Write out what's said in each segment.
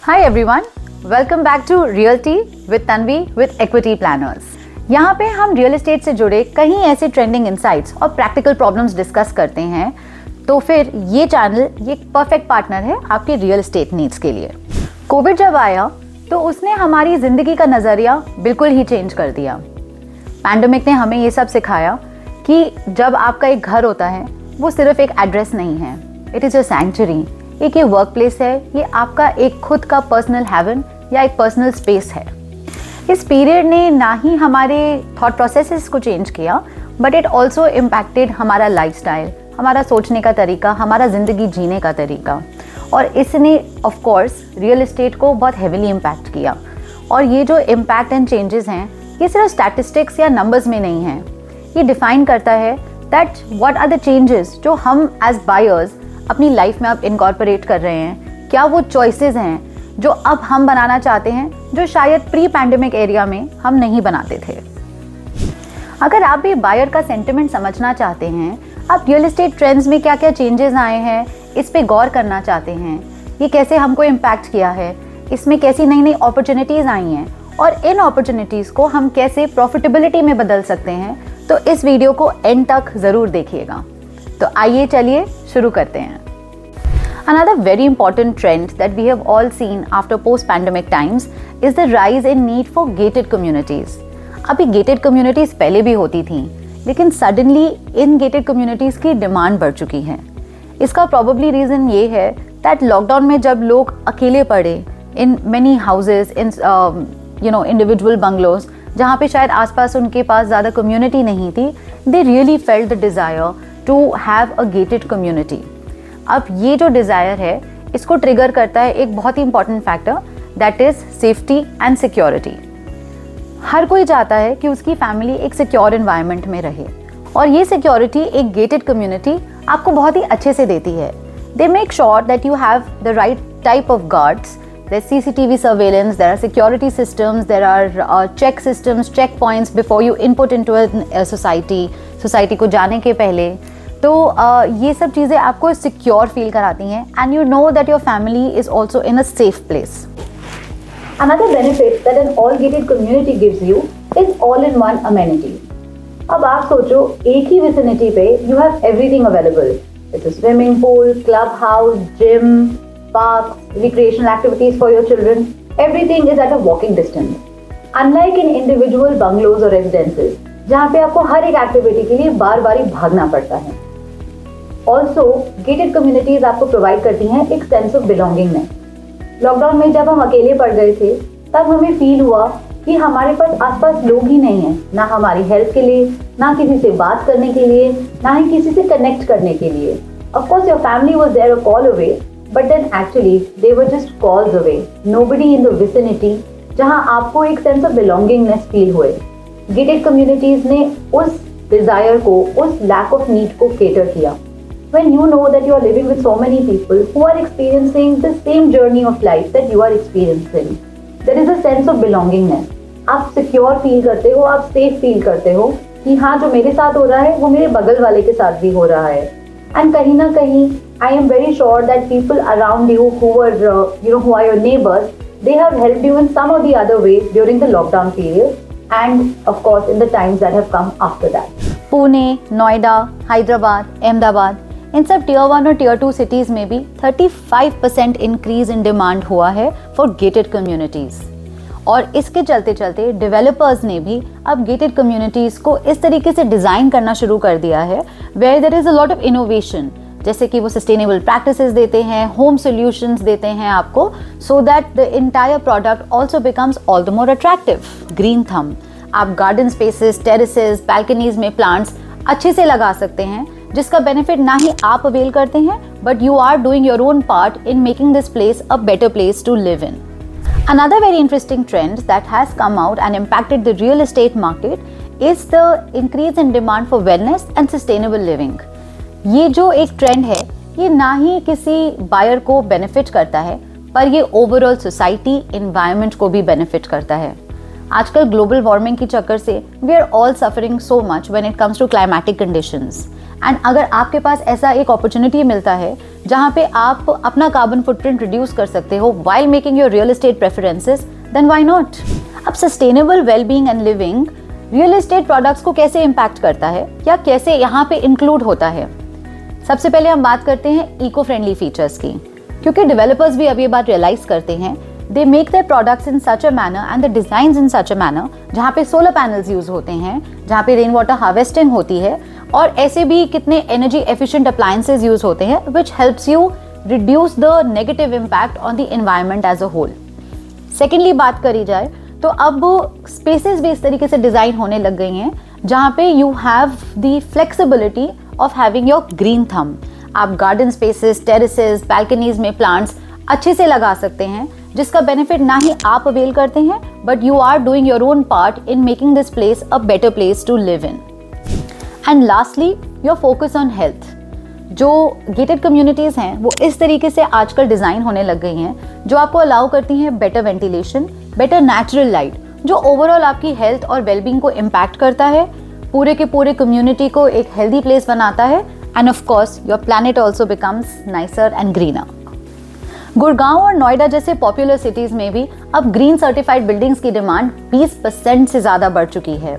Hi everyone, welcome back to Realty with Tanvi with Equity Planners। यहाँ पे हम real estate से जुड़े कई ऐसे ट्रेंडिंग इंसाइट्स और प्रैक्टिकल प्रॉब्लम्स डिस्कस करते हैं। तो फिर ये चैनल ये परफेक्ट पार्टनर है आपके रियल एस्टेट नीड्स के लिए। कोविड जब आया तो उसने हमारी ज़िंदगी का नज़रिया बिल्कुल ही चेंज कर दिया। पैंडेमिक ने हमें ये सब सिखाया कि जब आपका एक घर होता है वो सिर्फ एक एड्रेस नहीं है, इट इज़ अ सैंक्चुरी। एक ये वर्क प्लेस है, ये आपका एक खुद का पर्सनल हेवन या एक पर्सनल स्पेस है। इस पीरियड ने ना ही हमारे थॉट प्रोसेसेस को चेंज किया, बट इट ऑल्सो इम्पैक्टेड हमारा लाइफस्टाइल, हमारा सोचने का तरीका, हमारा ज़िंदगी जीने का तरीका। और इसने ऑफ कोर्स रियल एस्टेट को बहुत हेविली इम्पैक्ट किया। और ये जो इम्पैक्ट एंड चेंजेस हैं, ये सिर्फ स्टैटिस्टिक्स या नंबर्स में नहीं हैं। ये डिफाइन करता है that what are the changes जो हम एज बायर्स अपनी लाइफ में अब इनकॉर्पोरेट कर रहे हैं। क्या वो चॉइसेस हैं जो अब हम बनाना चाहते हैं, जो शायद प्री पैंडेमिक एरिया में हम नहीं बनाते थे। अगर आप भी बायर का सेंटिमेंट समझना चाहते हैं, आप रियल एस्टेट ट्रेंड्स में क्या क्या चेंजेस आए हैं इस पे गौर करना चाहते हैं, ये कैसे हमको इम्पैक्ट किया है, इसमें कैसी नई नई अपॉर्चुनिटीज़ आई हैं और इन अपॉर्चुनिटीज़ को हम कैसे प्रॉफिटेबिलिटी में बदल सकते हैं, तो इस वीडियो को एंड तक ज़रूर देखिएगा। तो आइए चलिए शुरू करते हैं। Another very important trend that we have all seen after post-pandemic times is the rise in need for gated communities. अभी gated communities पहले भी होती थी, लेकिन suddenly इन gated communities की डिमांड बढ़ चुकी है। इसका probably reason ये है that लॉकडाउन में जब लोग अकेले पड़े in many houses, in individual bungalows, जहाँ पे शायद आसपास उनके पास ज़्यादा community नहीं थी, they really felt the desire to have a gated community। अब ये जो डिज़ायर है इसको ट्रिगर करता है एक बहुत ही important factor, that is safety and security. हर कोई चाहता है कि उसकी फैमिली एक सिक्योर एनवायरनमेंट में रहे, और ये सिक्योरिटी एक गेटेड कम्युनिटी आपको बहुत ही अच्छे से देती है। They make sure that you have the right type of guards, there CCTV surveillance, there are security systems, there are check systems, check points before you input into a society को जाने के पहले। तो ये सब चीज़ें आपको सिक्योर फील कराती हैं, and you know that your family is also in a safe place. Another benefit that an all gated community gives you is all in one amenity. अब आप सोचो, एक ही विसिनिटी पे you have everything available. It's a swimming pool, club house, gym, park, recreational activities for your children, everything is at a walking distance. Unlike in individual bungalows और residences जहाँ पे आपको हर एक एक्टिविटी के लिए बार बार भागना पड़ता है। ऑल्सो गेटेड कम्युनिटीज आपको प्रोवाइड करती हैं एक सेंस ऑफ बिलोंगिंगनेस। लॉकडाउन में जब हम अकेले पड़ गए थे, तब हमें फील हुआ कि हमारे पास आसपास लोग ही नहीं हैं, ना हमारी हेल्प के लिए, ना किसी से बात करने के लिए, ना ही किसी से कनेक्ट करने के लिए। Of course your family was there a call away, but then actually they were just calls away, nobody in the vicinity जहां आपको एक सेंस ऑफ बिलोंगिंगनेस फील हुए। गेटेड कम्युनिटीज ने उस डिजायर को, उस लैक ऑफ नीड को cater किया। When you know that you are living with so many people who are experiencing the same journey of life that you are experiencing, there is a sense of belongingness. आप secure feel करते हो, आप safe feel करते हो कि हाँ, जो मेरे साथ हो रहा है वो मेरे बगल वाले के साथ भी हो रहा है। And कहीं ना कहीं I am very sure that people around you who are who are your neighbors, they have helped you in some or the other way during the lockdown period, and of course in the times that have come after that. Pune, Noida, Hyderabad, Ahmedabad, इन सब tier 1 और tier 2 cities में भी 35% increase in demand हुआ है for gated communities. और इसके चलते चलते डेवलपर्स ने भी अब गेटेड कम्युनिटीज़ को इस तरीके से डिज़ाइन करना शुरू कर दिया है where there is a lot of innovation, जैसे कि वो सस्टेनेबल प्रैक्टिसेस देते हैं, होम सोल्यूशंस देते हैं आपको, so that the entire product also becomes all the more attractive. Green thumb, आप गार्डन स्पेसेस, टेरेसेस, बैल्कनीज में प्लांट्स अच्छे से लगा सकते हैं, जिसका बेनिफिट ना ही आप अवेल करते हैं, but you are doing your own part in making this place a better place to live in. Another very interesting trend that has come out and impacted the real estate market is the increase in demand for wellness and sustainable living. ये जो एक trend है, ये ना ही किसी buyer को benefit करता है, पर ये ओवरऑल सोसाइटी, एनवायरनमेंट को भी बेनिफिट करता है। आजकल ग्लोबल वार्मिंग के चक्कर से we are all suffering so much when it comes to climatic conditions, and अगर आपके पास ऐसा एक अपॉर्चुनिटी मिलता है जहाँ पे आप अपना कार्बन फुटप्रिंट रिड्यूस कर सकते हो while making your real estate preferences, then why not? अब sustainable wellbeing and living real estate products को कैसे इम्पैक्ट करता है या कैसे यहाँ पे इंक्लूड होता है? सबसे पहले हम बात करते हैं इको फ्रेंडली फीचर्स की, क्योंकि डेवलपर्स भी अब ये बात रियलाइज करते हैं. They make their products in such a manner and the designs in such a manner जहाँ पे सोलर पैनल्स यूज होते हैं, जहाँ पे रेन वाटर हार्वेस्टिंग होती है, और ऐसे भी कितने एनर्जी एफिशिएंट अप्लायंसेस यूज होते हैं which helps you reduce the negative impact on the environment as a whole. Secondly बात करी जाए तो अब स्पेसेस भी इस तरीके से डिजाइन होने लग गई हैं जहाँ पे you have the flexibility of having your green thumb. आप गार्डन स्पेसेस, टेरेसेस, बैल्कनीज में प्लांट्स अच्छे से लगा सकते हैं, जिसका बेनिफिट ना ही आप अवेल करते हैं but you are doing your own part in making this place a better place to live in. And lastly your focus on health. जो गेटेड कम्युनिटीज़ हैं वो इस तरीके से आजकल डिज़ाइन होने लग गई हैं जो आपको अलाउ करती हैं better ventilation, better natural light, जो ओवरऑल आपकी हेल्थ और वेलबींग को इम्पैक्ट करता है, पूरे के पूरे कम्युनिटी को एक हेल्दी प्लेस बनाता है, end of course your planet also becomes nicer and greener. Gurgaon और नोएडा जैसे पॉपुलर सिटीज़ में भी अब ग्रीन सर्टिफाइड बिल्डिंग्स की डिमांड 20% से ज़्यादा बढ़ चुकी है.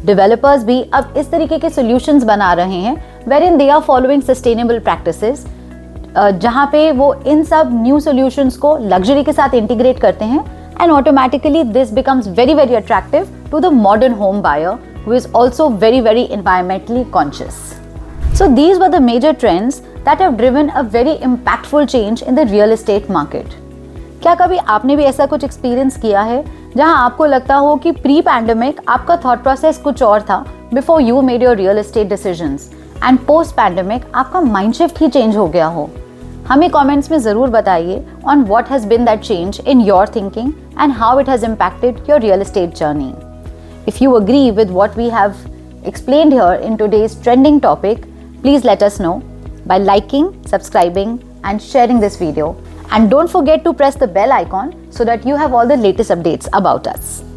डेवलपर्स भी अब इस तरीके के सॉल्यूशंस बना रहे हैं wherein they are following sustainable practices, जहाँ पे वो इन सब न्यू सॉल्यूशंस को लग्जरी के साथ इंटीग्रेट करते हैं, and automatically this becomes very very attractive to the modern home buyer who is also very very environmentally conscious. So these were the major trends that have driven a very impactful change in the real estate market. क्या कभी आपने भी ऐसा कुछ experience किया है जहां आपको लगता हो कि प्री पैंडेमिक आपका थॉट प्रोसेस कुछ और था before you made your real estate decisions, and post pandemic आपका माइंड शिफ्ट ही चेंज हो गया हो? हमें कमेंट्स में ज़रूर बताइए on what has been that change in your thinking and how it has impacted your real estate journey. If you agree with what we have explained here in today's trending topic, please let us know by liking, subscribing and sharing this video. And don't forget to press the bell icon so that you have all the latest updates about us.